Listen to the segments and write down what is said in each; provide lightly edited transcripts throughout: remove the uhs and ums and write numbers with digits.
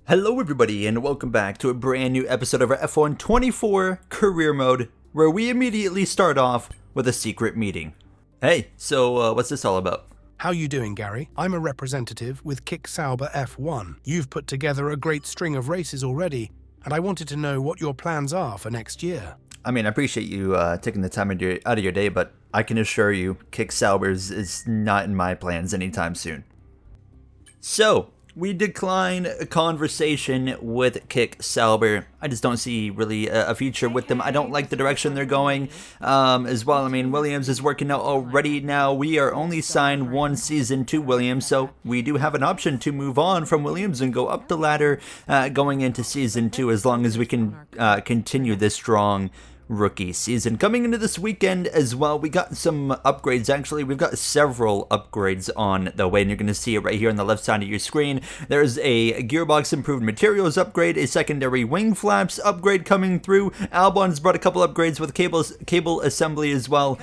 Hello everybody and welcome back to a brand new episode of our F1 24 Career Mode, where we immediately start off with a secret meeting. Hey, so what's this all about? How you doing, Gary? I'm a representative with Kick Sauber F1. You've put together a great string of races already, and I wanted to know what your plans are for next year. I mean, I appreciate you taking the time out of your day, but I can assure you, Kick Sauber is not in my plans anytime soon. So, we decline a conversation with Kick Sauber. I just don't see really a future with them. I don't like the direction they're going as well. I mean, Williams is working out already now. We are only signed one season to Williams, so we do have an option to move on from Williams and go up the ladder going into season 2 as long as we can continue this strong rookie season. Coming into this weekend as well, we got some upgrades. Actually, we've got several upgrades on the way, and you're going to see it right here on the left side of your screen. There's a gearbox improved materials upgrade, a secondary wing flaps upgrade coming through. Albon's brought a couple upgrades with cable assembly as well.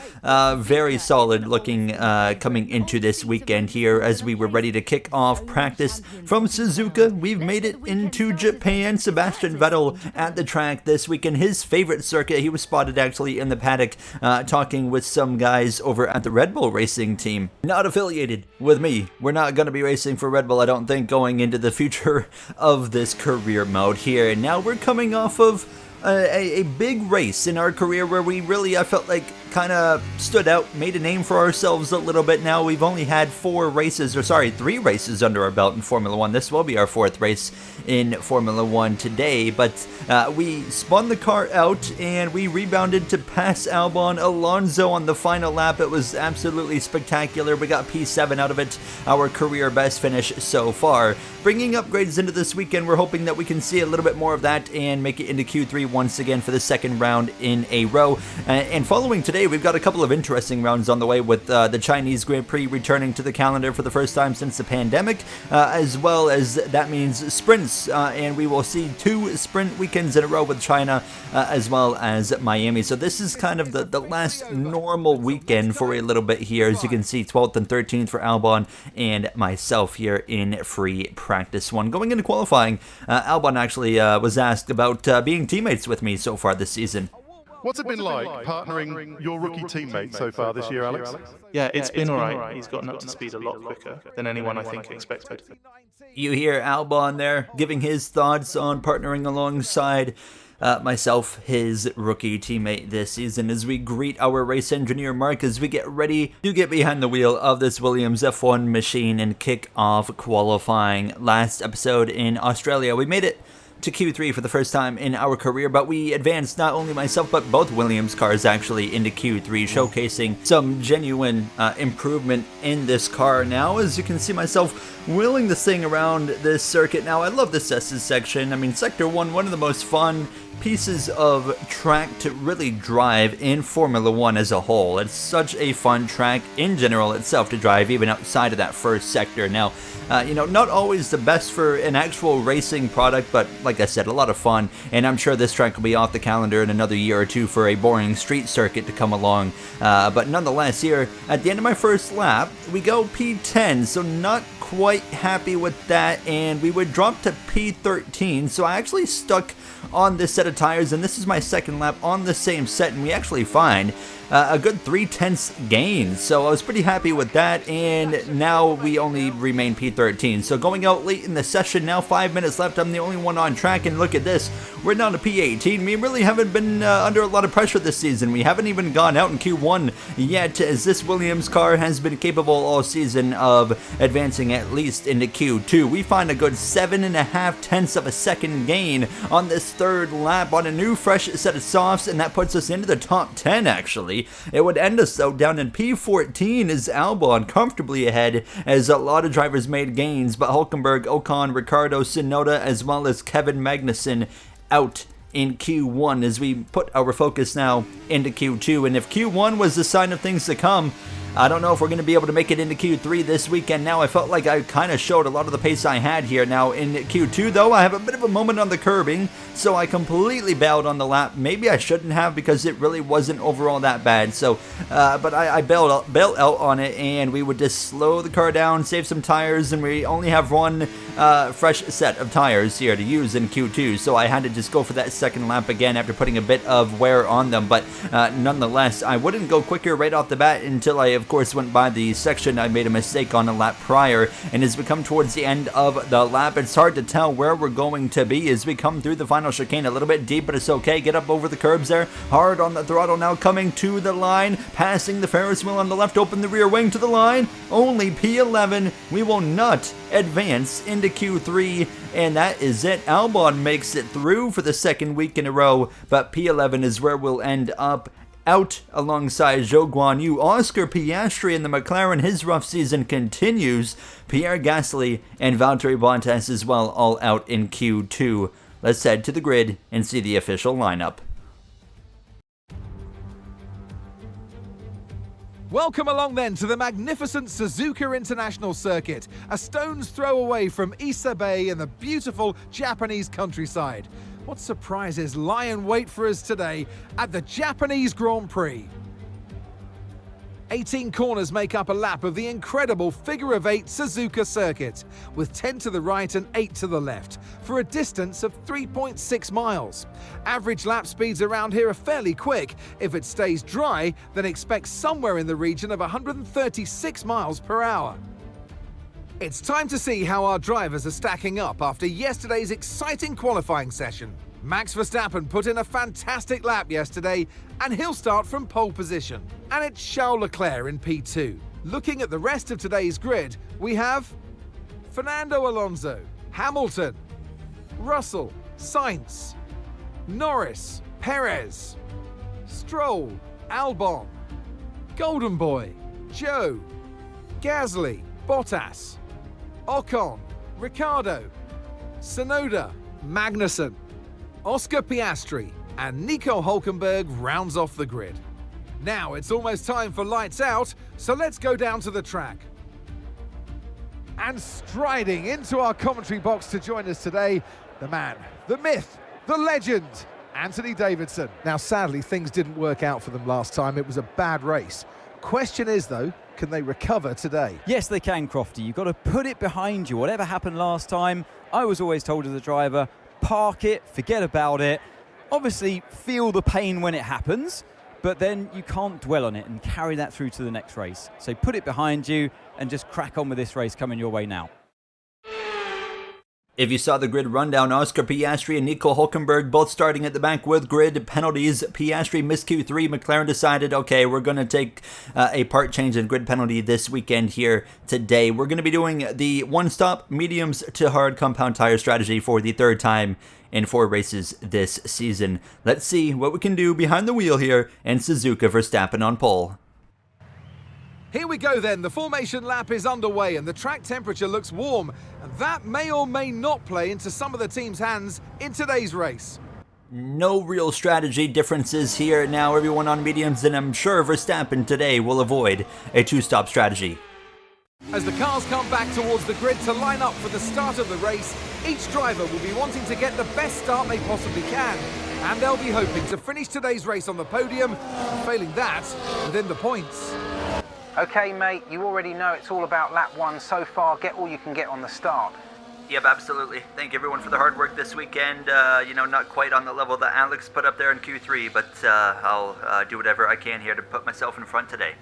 Very solid looking coming into this weekend here as we were ready to kick off practice from Suzuka. We've made it into Japan. Sebastian Vettel at the track this weekend, his favorite circuit. He was spotted actually in the paddock talking with some guys over at the Red Bull racing team. Not affiliated with me. We're not going to be racing for Red Bull, I don't think, going into the future of this career mode here. And now we're coming off of a big race in our career where we really, I felt like, kind of stood out, made a name for ourselves a little bit. Now we've only had 3 races under our belt in Formula 1. This will be our 4th race in Formula 1 today, but we spun the car out and we rebounded to pass Albon Alonso on the final lap. It was absolutely spectacular. We got P7 out of it, our career best finish so far. Bringing upgrades into this weekend, we're hoping that we can see a little bit more of that and make it into Q3 once again for the second round in a row. And following today, we've got a couple of interesting rounds on the way with the Chinese Grand Prix returning to the calendar for the first time since the pandemic, as well as that means sprints, and we will see 2 sprint weekends in a row with China as well as Miami. So this is kind of the last normal weekend for a little bit here. As you can see, 12th and 13th for Albon and myself here in free practice 1. Going into qualifying, Albon actually was asked about being teammates with me so far this season. What's it been like partnering your rookie teammate so far this year, Alex? Yeah, it's been alright. He's gotten up to speed a lot quicker than anyone I think expected. You hear Albon there giving his thoughts on partnering alongside myself, his rookie teammate this season, as we greet our race engineer Mark as we get ready to get behind the wheel of this Williams F1 machine and kick off qualifying. Last episode in Australia, we made it to Q3 for the first time in our career, but we advanced not only myself but both Williams cars actually into Q3, showcasing some genuine improvement in this car. Now, as you can see myself wheeling this thing around this circuit. Now, I love this S's section. I mean, Sector 1, one of the most fun pieces of track to really drive in Formula 1 as a whole. It's such a fun track in general itself to drive, even outside of that first sector. Now, not always the best for an actual racing product, but like I said, a lot of fun, and I'm sure this track will be off the calendar in another year or two for a boring street circuit to come along. But nonetheless, here, at the end of my first lap, we go P10, so not quite happy with that, and we would drop to P13, so I actually stuck on this set of tires, and this is my second lap on the same set, and we actually find a good 0.3 gain, so I was pretty happy with that, and now we only remain P13. So going out late in the session, now 5 minutes left, I'm the only one on track, and look at this, we're down to P18. We really haven't been under a lot of pressure this season. We haven't even gone out in Q1 yet, as this Williams car has been capable all season of advancing at least into Q2. We find a good 7.5 of a second gain on this third lap on a new fresh set of softs, and that puts us into the top 10 actually. It would end us though down in P14 as Albon comfortably ahead, as a lot of drivers made gains, but Hulkenberg, Ocon, Ricardo, Tsunoda, as well as Kevin Magnussen out in Q1 as we put our focus now into Q2. And if Q1 was the sign of things to come, I don't know if we're going to be able to make it into Q3 this weekend. Now, I felt like I kind of showed a lot of the pace I had here. Now, in Q2, though, I have a bit of a moment on the curbing, so I completely bailed on the lap. Maybe I shouldn't have, because it really wasn't overall that bad. So, but I bailed out on it, and we would just slow the car down, save some tires, and we only have one fresh set of tires here to use in Q2, so I had to just go for that second lap again after putting a bit of wear on them. But nonetheless, I wouldn't go quicker right off the bat until I, of course, went by the section I made a mistake on a lap prior, and as we come towards the end of the lap, it's hard to tell where we're going to be as we come through the final chicane. A little bit deep, but it's okay. Get up over the curbs there, hard on the throttle now, coming to the line, passing the Ferris wheel on the left, open the rear wing to the line, only P11. We will not advance into Q3, and that is it. Albon makes it through for the second week in a row, but P11 is where we'll end up, out alongside Zhou Guanyu. Oscar Piastri in the McLaren, his rough season continues. Pierre Gasly and Valtteri Bottas as well, all out in Q2. Let's head to the grid and see the official lineup. Welcome along then to the magnificent Suzuka International Circuit, a stone's throw away from Issa Bay in the beautiful Japanese countryside. What surprises lie in wait for us today at the Japanese Grand Prix? 18 corners make up a lap of the incredible figure-of-8 Suzuka circuit, with 10 to the right and 8 to the left, for a distance of 3.6 miles. Average lap speeds around here are fairly quick. If it stays dry, then expect somewhere in the region of 136 miles per hour. It's time to see how our drivers are stacking up after yesterday's exciting qualifying session. Max Verstappen put in a fantastic lap yesterday, and he'll start from pole position. And it's Charles Leclerc in P2. Looking at the rest of today's grid, we have Fernando Alonso, Hamilton, Russell, Sainz, Norris, Perez, Stroll, Albon, Golden Boy, Joe, Gasly, Bottas, Ocon, Ricciardo, Tsunoda, Magnussen, Oscar Piastri, and Nico Hülkenberg rounds off the grid. Now it's almost time for lights out, so let's go down to the track. And striding into our commentary box to join us today, the man, the myth, the legend, Anthony Davidson. Now sadly, things didn't work out for them last time. It was a bad race. Question is though, can they recover today? Yes, they can, Crofty. You've got to put it behind you. Whatever happened last time, I was always told as a driver, park it, forget about it. Obviously, feel the pain when it happens, but then you can't dwell on it and carry that through to the next race. So put it behind you and just crack on with this race coming your way now. If you saw the grid rundown, Oscar Piastri and Nico Hülkenberg both starting at the back with grid penalties. Piastri missed Q3. McLaren decided, okay, we're going to take a part change in grid penalty this weekend here today. We're going to be doing the one-stop mediums to hard compound tire strategy for the third time in 4 races this season. Let's see what we can do behind the wheel here, and Suzuka Verstappen on pole. Here we go then, the formation lap is underway and the track temperature looks warm, and that may or may not play into some of the team's hands in today's race. No real strategy differences here now, everyone on mediums, and I'm sure Verstappen today will avoid a 2-stop strategy. As the cars come back towards the grid to line up for the start of the race, each driver will be wanting to get the best start they possibly can, and they'll be hoping to finish today's race on the podium, and failing that, within the points. Okay, mate, you already know it's all about lap 1 so far. Get all you can get on the start. Yep, absolutely. Thank everyone for the hard work this weekend. Not quite on the level that Alex put up there in Q3, but I'll do whatever I can here to put myself in front today.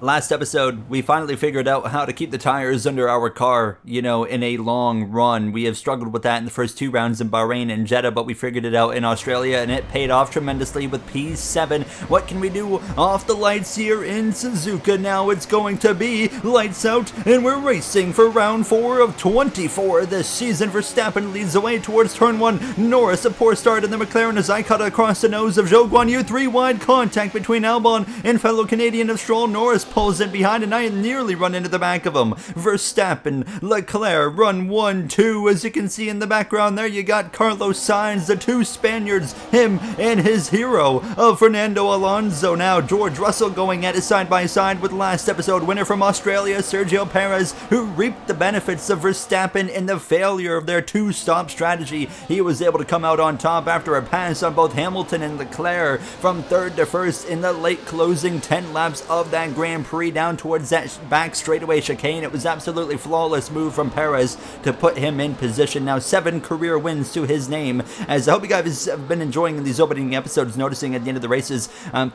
Last episode, we finally figured out how to keep the tires under our car, in a long run. We have struggled with that in the first 2 rounds in Bahrain and Jeddah, but we figured it out in Australia, and it paid off tremendously with P7. What can we do off the lights here in Suzuka? Now it's going to be lights out, and we're racing for round 4 of 24 this season. Verstappen leads away towards turn 1. Norris, a poor start in the McLaren as I cut across the nose of Zhou Guanyu. 3 wide contact between Albon and fellow Canadian of Stroll. Norris pulls in behind, and I nearly run into the back of him. Verstappen, Leclerc run 1-2. As you can see in the background there, you got Carlos Sainz, the two Spaniards, him and his hero of Fernando Alonso. Now George Russell going at it side by side with last episode winner from Australia, Sergio Perez, who reaped the benefits of Verstappen in the failure of their two-stop strategy. He was able to come out on top after a pass on both Hamilton and Leclerc from third to first in the late closing 10 laps of that Grand Prix down towards that back straightaway chicane. It was absolutely flawless move from Perez to put him in position. Now 7 career wins to his name. As I hope you guys have been enjoying these opening episodes, noticing at the end of the races,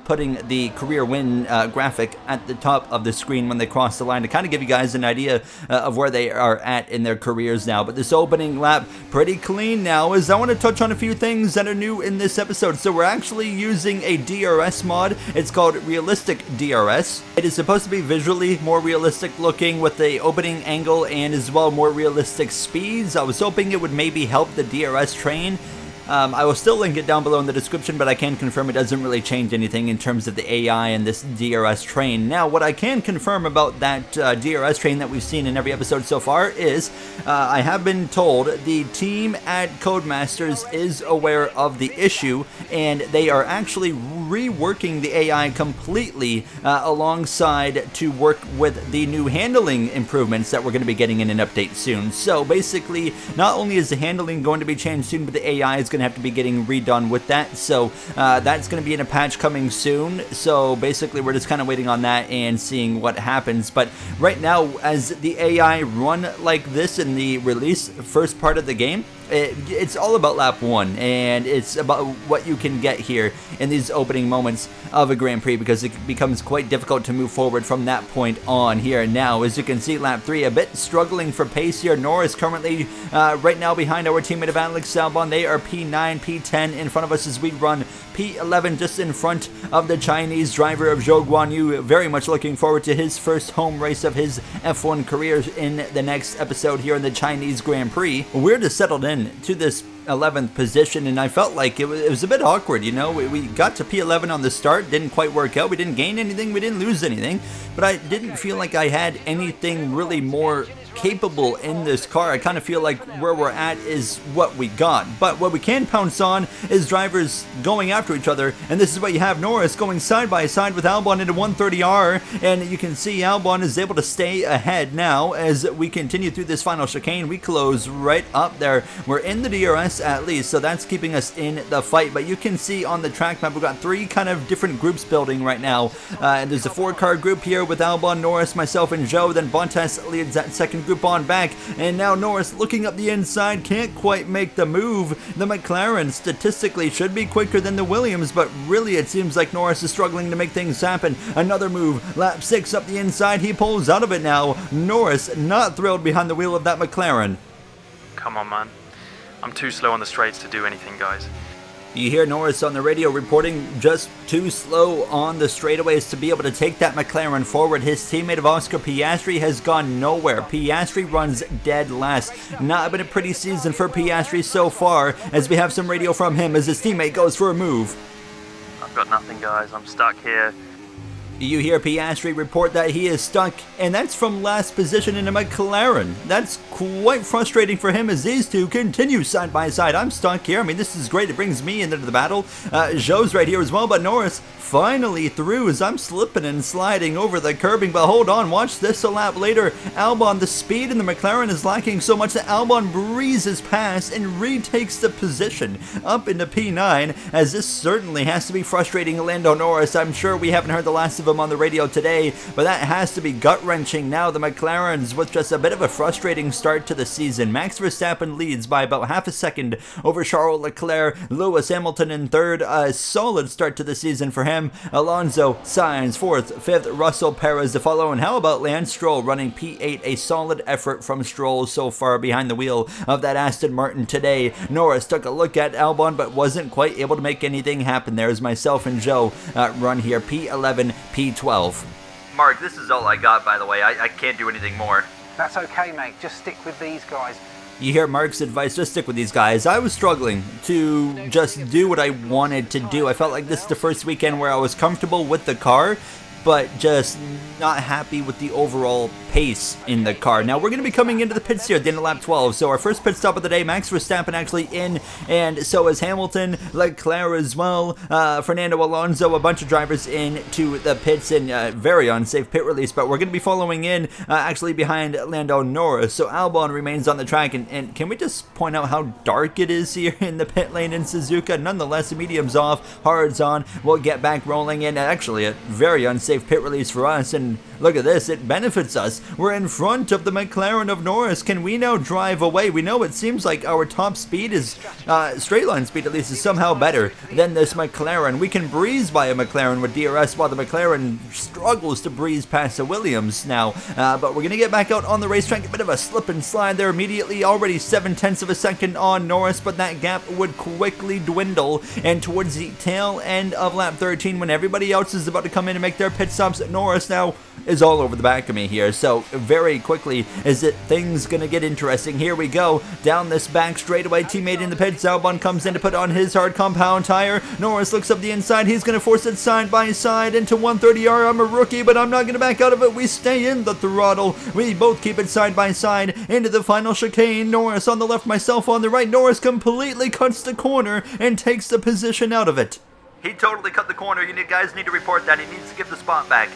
putting the career win graphic at the top of the screen when they cross the line to kind of give you guys an idea of where they are at in their careers now. But this opening lap, pretty clean now, as I want to touch on a few things that are new in this episode. So we're actually using a DRS mod. It's called Realistic DRS. It is supposed to be visually more realistic looking with the opening angle and as well more realistic speeds. I was hoping it would maybe help the DRS train. I will still link it down below in the description, but I can confirm it doesn't really change anything in terms of the AI and this DRS train. Now, what I can confirm about that DRS train that we've seen in every episode so far is I have been told the team at Codemasters is aware of the issue, and they are actually reworking the AI completely alongside to work with the new handling improvements that we're going to be getting in an update soon. So basically, not only is the handling going to be changed soon, but the AI is going to have to be getting redone with that. So that's going to be in a patch coming soon. So basically we're just kind of waiting on that and seeing what happens. But right now, as the AI run like this in the release first part of the game, it's all about lap 1, and it's about what you can get here in these opening moments of a Grand Prix, because it becomes quite difficult to move forward from that point on here. Now, as you can see, lap 3 a bit struggling for pace here. Norris currently right now behind our teammate of Alex Albon. They are P9, P10 in front of us as we run P11 just in front of the Chinese driver of Zhou Guanyu. Very much looking forward to his first home race of his F1 career in the next episode here in the Chinese Grand Prix. We're just settled in to this 11th position, and I felt like it was a bit awkward, you know. We got to P11 on the start, didn't quite work out. We didn't gain anything, we didn't lose anything, but I didn't feel like I had anything really more capable in this car. I kind of feel like where we're at is what we got. But what we can pounce on is drivers going after each other, and this is what you have. Norris going side by side with Albon into 130R, and you can see Albon is able to stay ahead now as we continue through this final chicane. We close right up there. We're in the DRS at least, so that's keeping us in the fight. But you can see on the track map we've got 3 kind of different groups building right now. And there's a 4-car group here with Albon, Norris, myself, and Zhou. Then Bottas leads that second group on back, and now Norris looking up the inside, can't quite make the move. The McLaren statistically should be quicker than the Williams, but really it seems like Norris is struggling to make things happen. Another move, lap 6 up the inside, he pulls out of it now. Norris not thrilled behind the wheel of that McLaren. Come on, man. I'm too slow on the straights to do anything, guys. You hear Norris on the radio reporting just too slow on the straightaways to be able to take that McLaren forward. His teammate of Oscar Piastri has gone nowhere. Piastri runs dead last. Not been a pretty season for Piastri so far, as we have some radio from him as his teammate goes for a move. I've got nothing, guys. I'm stuck here. You hear Piastri report that he is stuck, and that's from last position in a McLaren. That's quite frustrating for him as these two continue side by side. I'm stuck here. I mean, this is great. It brings me into the battle. Zhou's right here as well, but Norris finally through as I'm slipping and sliding over the curbing. But hold on, watch this a lap later. Albon, the speed in the McLaren is lacking so much that Albon breezes past and retakes the position up into P9, as this certainly has to be frustrating Lando Norris. I'm sure we haven't heard the last of him on the radio today, but that has to be gut-wrenching. Now the McLarens with just a bit of a frustrating start to the season. Max Verstappen leads by about half a second over Charles Leclerc. Lewis Hamilton in third. A solid start to the season for him. Alonso, Sainz, fourth, fifth, Russell, Perez to follow. And how about Lance Stroll running P8? A solid effort from Stroll so far behind the wheel of that Aston Martin today. Norris took a look at Albon, but wasn't quite able to make anything happen there as myself and Zhou run here. P11, P12. Mark, this is all I got, by the way. I can't do anything more. That's okay, mate. Just stick with these guys. You hear Mark's advice, just stick with these guys. I was struggling to just do what I wanted to do. I felt like this is the first weekend where I was comfortable with the car, but just not happy with the overall pace in the car. Now we're going to be coming into the pits here at the end of lap 12. So our first pit stop of the day, Max Verstappen actually in, and so is Hamilton, Leclerc as well, Fernando Alonso, a bunch of drivers into the pits in very unsafe pit release, but we're going to be following in actually behind Lando Norris. So Albon remains on the track, and can we just point out how dark it is here in the pit lane in Suzuka? Nonetheless, medium's off, hard's on, we'll get back rolling in. Actually a very unsafe pit release for us, and look at this, it benefits us. We're in front of the McLaren of Norris. Can we now drive away? We know it seems like our top speed is, straight line speed at least, is somehow better than this McLaren. We can breeze by a McLaren with DRS, while the McLaren struggles to breeze past a Williams now. But we're going to get back out on the racetrack. A bit of a slip and slide there immediately. Already 7/10 of a second on Norris, but that gap would quickly dwindle. And towards the tail end of lap 13, when everybody else is about to come in and make their pit stops, Norris now is all over the back of me here. So very quickly is it things going to get interesting. Here we go down this back straightaway. Teammate in the pits. Albon comes in to put on his hard compound tire. Norris looks up the inside. He's going to force it side by side into 130R. I'm a rookie, but I'm not going to back out of it. We stay in the throttle. We both keep it side by side into the final chicane. Norris on the left, myself on the right. Norris completely cuts the corner and takes the position out of it. He totally cut the corner. You guys need to report that. He needs to give the spot back.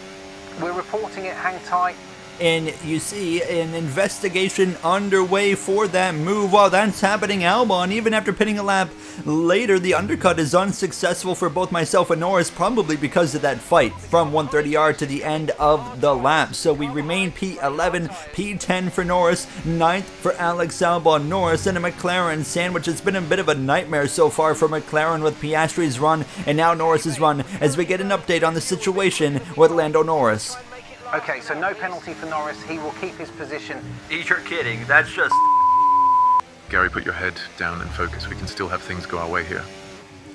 We're reporting it, hang tight. And you see an investigation underway for that move. While that's happening, Albon, even after pitting a lap later, the undercut is unsuccessful for both myself and Norris, probably because of that fight from 130R to the end of the lap. So we remain P11, P10 for Norris, 9th for Alex Albon. Norris in a McLaren sandwich. It's been a bit of a nightmare so far for McLaren with Piastri's run and now Norris's run, as we get an update on the situation with Lando Norris. Okay, so no penalty for Norris. He will keep his position. You're kidding. That's just... Gary, put your head down and focus. We can still have things go our way here.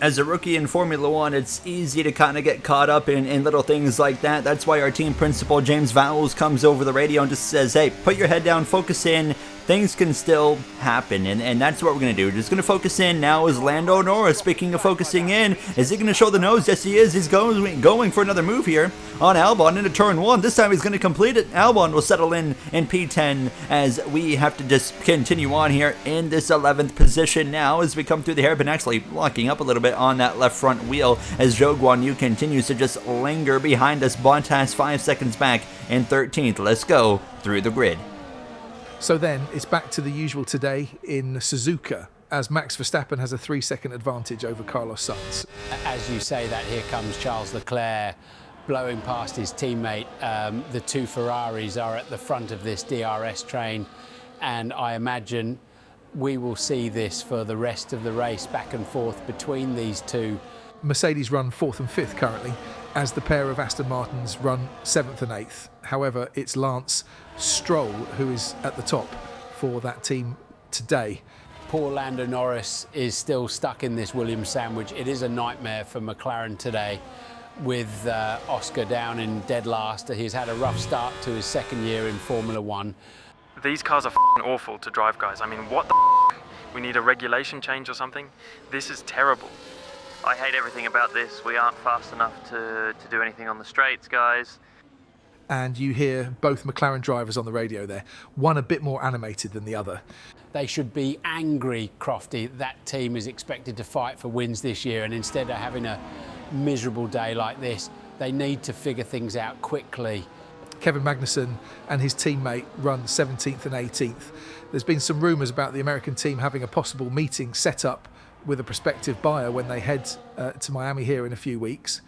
As a rookie in Formula One, it's easy to kind of get caught up in little things like that. That's why our team principal, James Vowles, comes over the radio and just says, hey, put your head down, focus in. Things can still happen, and that's what we're going to do. We're just going to focus in. Now is Lando Norris. Speaking of focusing in, is he going to show the nose? Yes, he is. He's going for another move here on Albon into turn 1. This time he's going to complete it. Albon will settle in P10 as we have to just continue on here in this 11th position now as we come through the hairpin, actually locking up a little bit on that left front wheel as Zhou Guanyu continues to just linger behind us. Bottas 5 seconds back in 13th. Let's go through the grid. So then it's back to the usual today in Suzuka, as Max Verstappen has a 3-second advantage over Carlos Sainz. As you say that, here comes Charles Leclerc blowing past his teammate. The two Ferraris are at the front of this DRS train, and I imagine we will see this for the rest of the race, back and forth between these two. Mercedes run 4th and 5th currently, as the pair of Aston Martins run 7th and 8th. However, it's Lance Stroll who is at the top for that team today. Poor Lando Norris is still stuck in this Williams sandwich. It is a nightmare for McLaren today, with Oscar down in dead last. He's had a rough start to his second year in Formula One. These cars are f***ing awful to drive, guys. I mean, what the f***? We need a regulation change or something? This is terrible. I hate everything about this. We aren't fast enough to do anything on the straights, guys. And you hear both McLaren drivers on the radio there, one a bit more animated than the other. They should be angry, Crofty. That team is expected to fight for wins this year, and instead of having a miserable day like this, they need to figure things out quickly. Kevin Magnussen and his teammate run 17th and 18th. There's been some rumours about the American team having a possible meeting set up with a prospective buyer when they head to Miami here in a few weeks.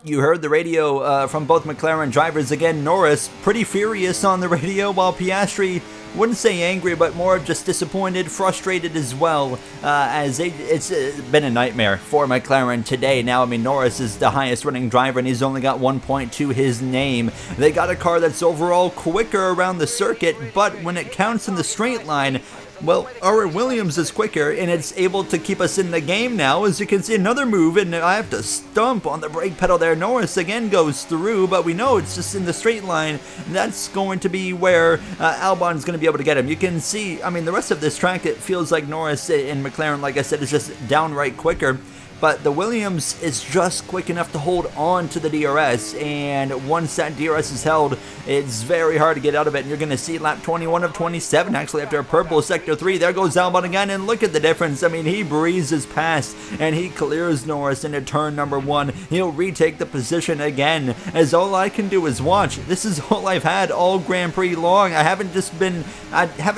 You heard the radio from both McLaren drivers again. Norris pretty furious on the radio, while Piastri wouldn't say angry, but more just disappointed, frustrated as well, as it's been a nightmare for McLaren today. Now, I mean, Norris is the highest running driver, and he's only got 1 point to his name. They got a car that's overall quicker around the circuit, but when it counts in the straight line, well, our Williams is quicker, and it's able to keep us in the game now. As you can see, another move, and I have to stomp on the brake pedal there. Norris again goes through, but we know it's just in the straight line. That's going to be where Albon's going to be able to get him. You can see, I mean, the rest of this track, it feels like Norris and McLaren, like I said, is just downright quicker. but the Williams is just quick enough to hold on to the DRS, and once that DRS is held, it's very hard to get out of it, and you're going to see lap 21 of 27 actually after a purple sector 3. There goes Albon again, and look at the difference. I mean, he breezes past, and he clears Norris into turn number 1. He'll retake the position again, as all I can do is watch. This is all I've had all Grand Prix long. I haven't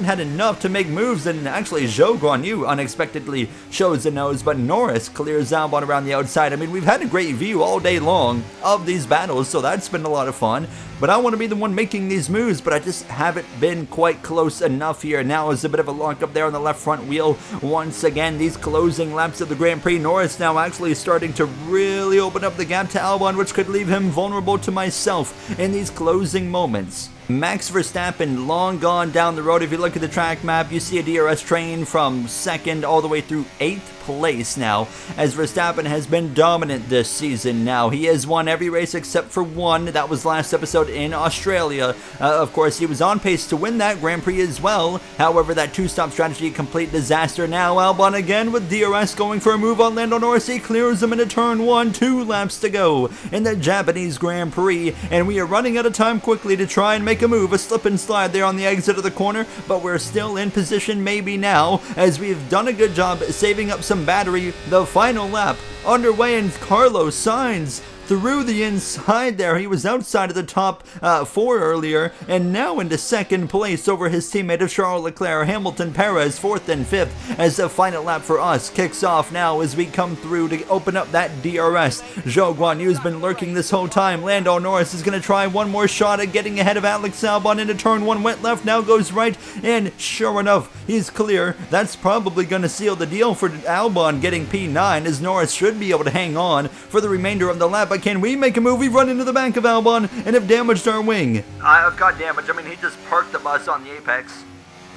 had enough to make moves, and actually Zhou Guanyu unexpectedly shows the nose, but Norris clears Albon around the outside. I mean, we've had a great view all day long of these battles, so that's been a lot of fun. But I want to be the one making these moves, but I just haven't been quite close enough here. Now is a bit of a lockup there on the left front wheel. Once again, these closing laps of the Grand Prix, Norris now actually starting to really open up the gap to Albon, which could leave him vulnerable to myself in these closing moments. Max Verstappen long gone down the road. If you look at the track map, you see a DRS train from 2nd all the way through 8th place now, as Verstappen has been dominant this season now. He has won every race except for one. That was last episode in Australia. Of course, he was on pace to win that Grand Prix as well. However, that two-stop strategy, complete disaster. Now Albon again with DRS going for a move on Lando Norris. He clears him into turn 1. 2 laps to go in the Japanese Grand Prix, and we are running out of time quickly to try and make a move. A slip and slide there on the exit of the corner, but we're still in position maybe now, as we've done a good job saving up some battery. The final lap underway, and Carlos Sainz through the inside there. He was outside of the top 4 earlier, and now into 2nd place over his teammate of Charles Leclerc. Hamilton, Perez 4th and 5th, as the final lap for us kicks off now as we come through to open up that DRS. Zhou Guanyu's been lurking this whole time. Lando Norris is going to try one more shot at getting ahead of Alex Albon into turn 1. Went left, now goes right, and sure enough, he's clear. That's probably going to seal the deal for Albon getting P9, as Norris should be able to hang on for the remainder of the lap. But can we make a move? We run into the back of Albon and have damaged our wing. I've got damage. I mean, he just parked the bus on the apex.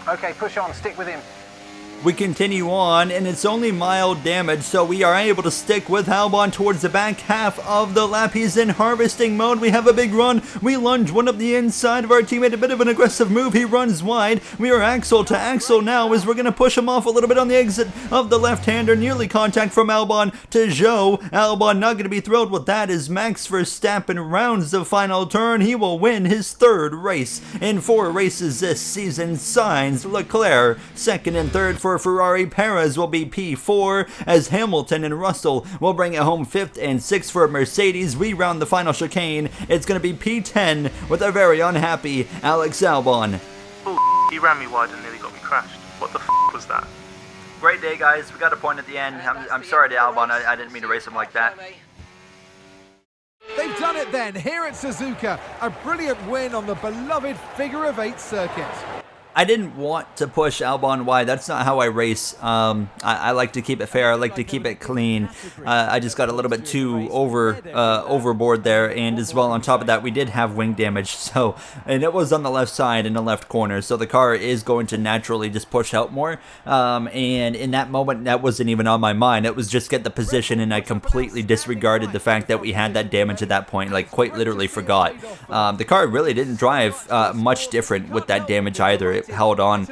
Okay, push on, stick with him. We continue on, and it's only mild damage, so we are able to stick with Albon towards the back half of the lap. He's in harvesting mode. We have a big run. We lunge one up the inside of our teammate. A bit of an aggressive move. He runs wide. We are axle to axle now, as we're going to push him off a little bit on the exit of the left-hander. Nearly contact from Albon to Zhou. Albon not going to be thrilled with that, as Max Verstappen rounds the final turn. He will win his 3rd race in 4 races this season. Sainz, Leclerc, 2nd and 3rd for Ferrari. Perez will be P4, as Hamilton and Russell will bring it home 5th and 6th for Mercedes. We round the final chicane. It's going to be P10 with a very unhappy Alex Albon. Oh, he ran me wide and nearly got me crashed. What the f was that? Great day, guys. We got a point at the end. I'm sorry to Albon. I didn't mean to race him like that. They've done it then, here at Suzuka. A brilliant win on the beloved figure-of-8 circuit. I didn't want to push Albon wide. That's not how I race. I like to keep it fair. I like to keep it clean. I just got a little bit too overboard there, and as well on top of that, we did have wing damage. So, and it was on the left side in the left corner. So the car is going to naturally just push out more. And in that moment, that wasn't even on my mind. It was just get the position, and I completely disregarded the fact that we had that damage at that point. Like quite literally forgot. The car really didn't drive much different with that damage either. It held on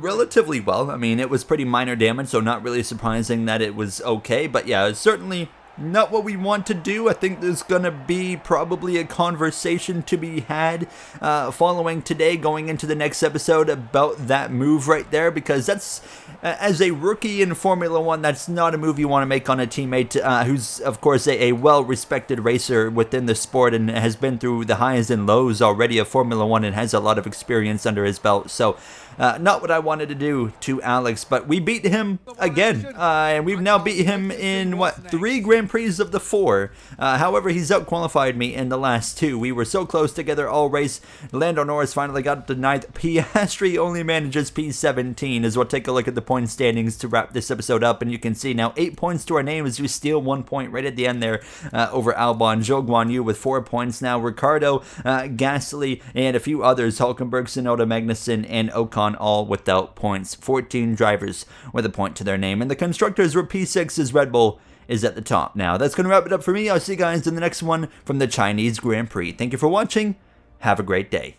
relatively well. I mean, it was pretty minor damage, so not really surprising that it was okay. But yeah, it's certainly not what we want to do. I think there's gonna be probably a conversation to be had following today, going into the next episode, about that move right there, because that's, as a rookie in Formula 1, that's not a move you want to make on a teammate who's, of course, a well-respected racer within the sport and has been through the highs and lows already of Formula 1 and has a lot of experience under his belt. So not what I wanted to do to Alex, but we beat him again, and we've now beat him in, 3 Grand Prix of the 4. However, he's out-qualified me in the last 2. We were so close together all race. Lando Norris finally got the 9th. Piastri only manages P17, as we'll take a look at the point standings to wrap this episode up, and you can see now 8 points to our name as we steal 1 point right at the end there over Albon. Zhou Guanyu with 4 points now. Ricardo, Gasly, and a few others, Hulkenberg, Tsunoda, Magnussen, and Ocon, all without points. 14 drivers with a point to their name. And the constructors were P6 as Red Bull is at the top. Now, that's going to wrap it up for me. I'll see you guys in the next one from the Chinese Grand Prix. Thank you for watching. Have a great day.